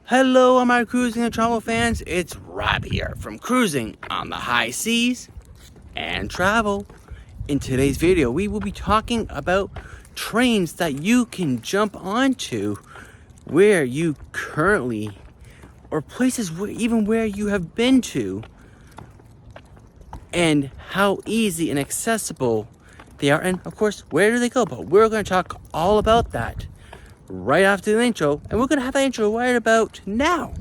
Hello, my cruising and travel fans. It's Rob here from Cruising on the High Seas and Travel. In today's video, we will be talking about trains that you can jump onto where you currently, or places where, even where you have been to, and how easy and accessible they are, and of course, where do they go? But we're going to talk all about that right after the intro, and we're going to have that intro right about now.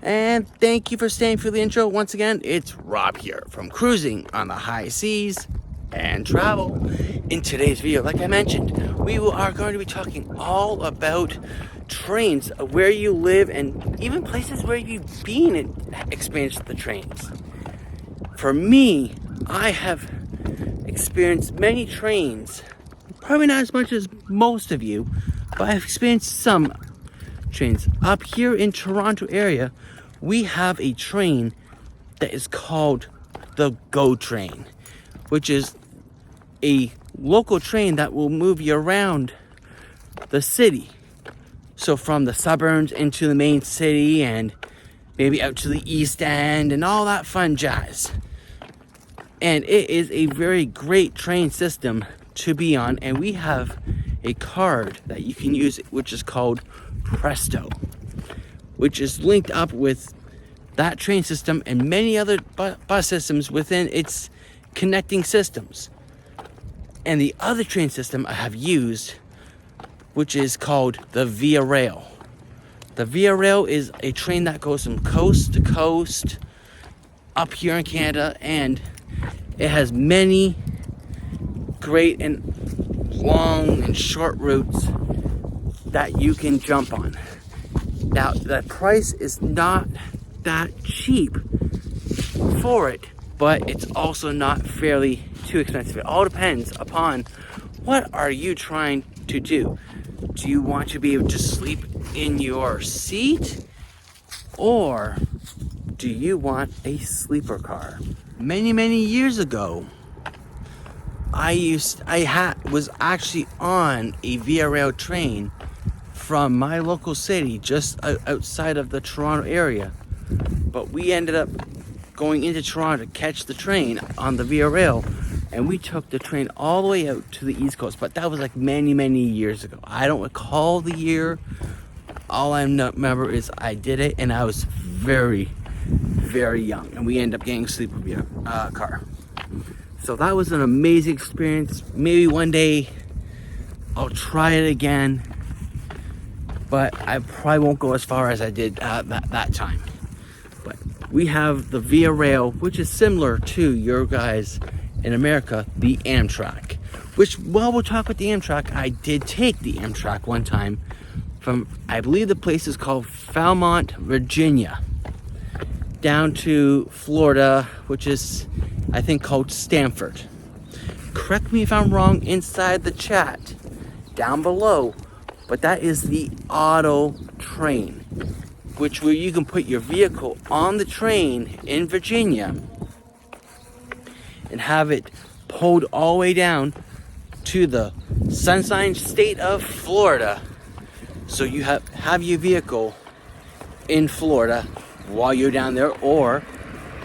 And thank you for staying for the intro. Once again, it's Rob here from Cruising on the High Seas and Travel. In today's video, like I mentioned, we are going to be talking all about trains, where you live, and even places where you've been and experienced the trains. For me, I have experienced many trains, probably not as much as most of you, but I've experienced some trains. Up here in Toronto area, we have a train that is called the GO Train, which is a local train that will move you around the city. So from the suburbs into the main city and maybe out to the East End and all that fun jazz. And it is a very great train system to be on, and we have a card that you can use which is called Presto, which is linked up with that train system and many other bus systems within its connecting systems. And the other train system I have used, which is called the Via Rail. The Via Rail is a train that goes from coast to coast up here in Canada, and it has many great and long and short routes that you can jump on. Now, the price is not that cheap for it, but it's also not fairly too expensive. It all depends upon what are you trying to do. Do you want to be able to sleep in your seat, or do you want a sleeper car? Many years ago, was actually on a Via Rail train from my local city just outside of the Toronto area, but we ended up going into Toronto to catch the train on the Via Rail, and we took the train all the way out to the East Coast. But that was like many years ago. I don't recall the year. All I remember is I did it, and I was very young, and we ended up getting a sleeper Via car. So that was an amazing experience. Maybe one day I'll try it again, but I probably won't go as far as I did that time. But we have the Via Rail, which is similar to your guys in America, the Amtrak. Which, while we'll talk about the Amtrak, I did take the Amtrak one time from, I believe the place is called Falmouth, Virginia, down to Florida, which is, I think, called Stamford. Correct me if I'm wrong inside the chat down below, but that is the auto train, which where you can put your vehicle on the train in Virginia and have it pulled all the way down to the sunshine state of Florida. So you have your vehicle in Florida while you're down there, or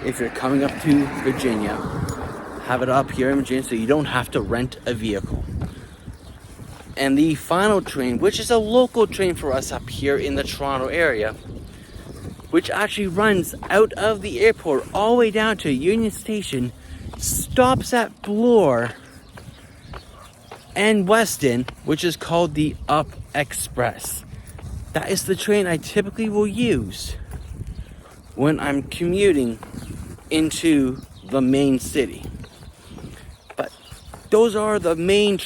if you're coming up to Virginia, have it up here in Virginia so you don't have to rent a vehicle. And the final train, which is a local train for us up here in the Toronto area, which actually runs out of the airport all the way down to Union Station, stops at Bloor and Weston, which is called the Up Express. That is the train I typically will use when I'm commuting into the main city. But those are the main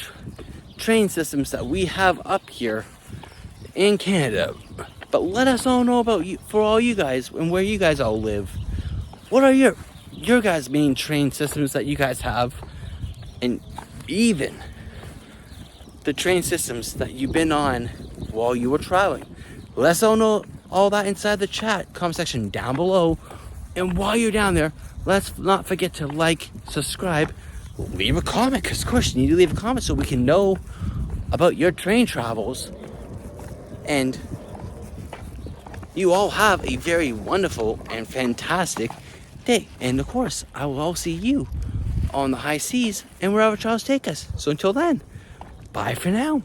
train systems that we have up here in Canada. But let us all know about you, for all you guys, and where you guys all live. What are your guys' main train systems that you guys have, and even the train systems that you've been on while you were traveling? Let us all know all that inside the chat comment section down below, And while you're down there, let's not forget to like, subscribe, leave a comment, because of course you need to leave a comment so we can know about your train travels. And you all have a very wonderful and fantastic day. And of course, I will all see you on the high seas and wherever travels take us. So until then, bye for now.